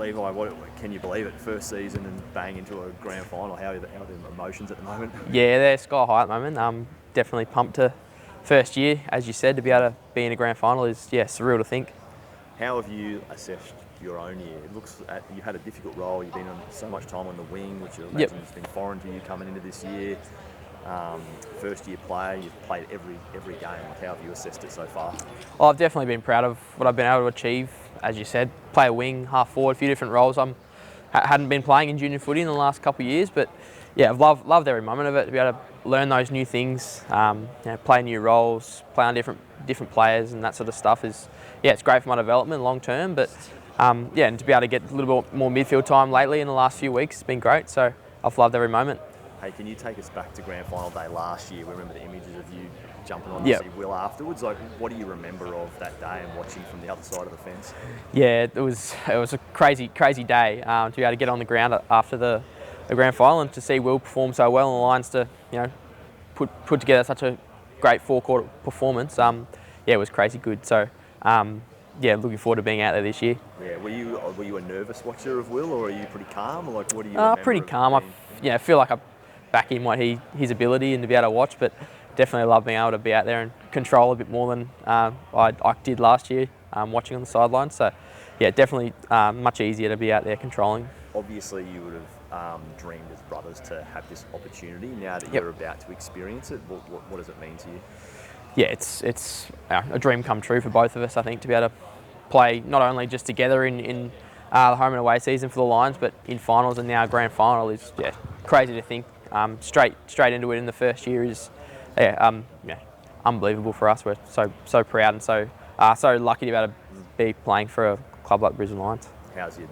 Levi, can you believe it? First season and bang into a grand final. How are the emotions at the moment? Yeah, they're sky high at the moment. Definitely pumped to first year, as you said, to be able to be in a grand final is surreal to think. How have you assessed your own year? It looks at you had a difficult role. You've been on so much time on the wing, which I imagine has been foreign to you coming into this year. First year player, you've played every game. How have you assessed it so far? Well, I've definitely been proud of what I've been able to achieve. As you said, play a wing, half forward, a few different roles. Hadn't been playing in junior footy in the last couple of years, but yeah, I've loved every moment of it, to be able to learn those new things, play new roles, play on different players and that sort of stuff is, it's great for my development long term, but and to be able to get a little bit more midfield time lately in the last few weeks has been great, so I've loved every moment. Hey, can you take us back to grand final day last year? We remember the images of you jumping on to see Will afterwards. Like, what do you remember of that day and watching from the other side of the fence? Yeah, it was a crazy day to be able to get on the ground after the grand final and to see Will perform so well and the Lions to put together such a great four-quarter performance. It was crazy good. So looking forward to being out there this year. Yeah, were you a nervous watcher of Will, or are you pretty calm? Or like, what do you remember? Pretty calm. I feel like I back in what his ability and to be able to watch, but definitely love being able to be out there and control a bit more than I did last year, watching on the sidelines. So definitely much easier to be out there controlling. Obviously, you would have dreamed as brothers to have this opportunity. Now that you're about to experience it, what does it mean to you? Yeah, it's a dream come true for both of us, I think, to be able to play not only just together in the home and away season for the Lions, but in finals and now grand final is crazy to think. Straight into it in the first year is unbelievable for us. We're so proud and so lucky to be able to be playing for a club like Brisbane Lions. How's your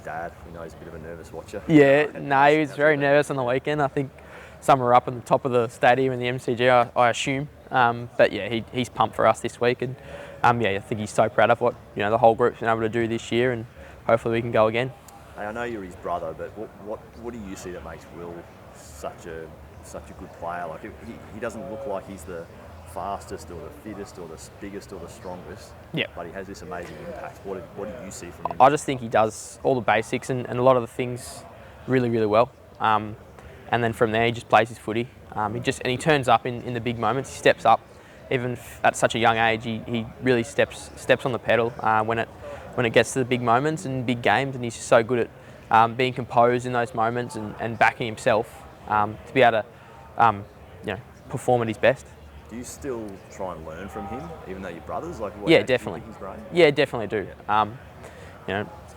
dad? We know he's a bit of a nervous watcher. Yeah, no, he was very nervous on the weekend. I think some were up on the top of the stadium in the MCG, I assume. But he's pumped for us this week, and I think he's so proud of what the whole group's been able to do this year, and hopefully we can go again. Hey, I know you're his brother, but what do you see that makes Will such a good player? Like, he doesn't look like he's the fastest or the fittest or the biggest or the strongest. Yeah. But he has this amazing impact. What do you see from him? I just think he does all the basics and a lot of the things really, really well. And then from there he just plays his footy. He turns up in the big moments. He steps up, even at such a young age. He really steps on the pedal when it gets to the big moments and big games. And he's just so good at being composed in those moments and backing himself to be able to perform at his best. Do you still try and learn from him, even though you're brothers? Like, Definitely. His brain? Yeah, definitely do.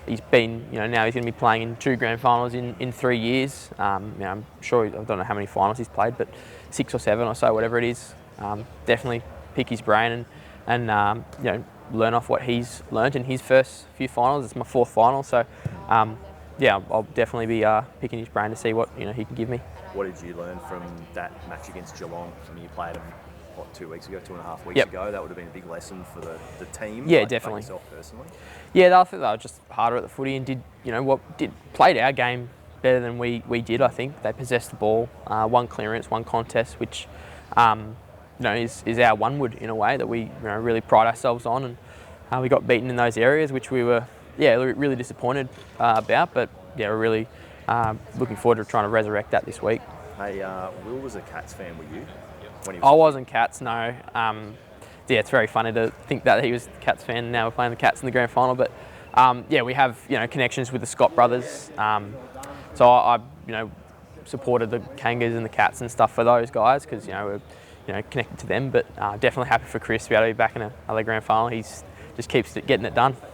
He's been, now he's going to be playing in 2 grand finals in 3 years. I'm sure, I don't know how many finals he's played, but 6 or 7 or so, whatever it is. Definitely pick his brain and learn off what he's learnt in his first few finals. It's my 4th final, so I'll definitely be picking his brain to see what he can give me. What did you learn from that match against Geelong? I mean, you played them 2 weeks ago, 2.5 weeks ago. That would have been a big lesson for the team. Yeah, definitely. Yourself personally. Yeah, I think they were just harder at the footy and played our game better than we did. I think they possessed the ball, one clearance, one contest, which is our one wood in a way that we really pride ourselves on, and we got beaten in those areas, which we were really disappointed about. But we're really looking forward to trying to resurrect that this week. Hey, Will was a Cats fan, were you? I wasn't Cats, no. It's very funny to think that he was a Cats fan and now we're playing the Cats in the grand final. But we have connections with the Scott brothers. So I supported the Kangas and the Cats and stuff for those guys because we're connected to them. But definitely happy for Chris to be able to be back in another grand final. He's just keeps getting it done.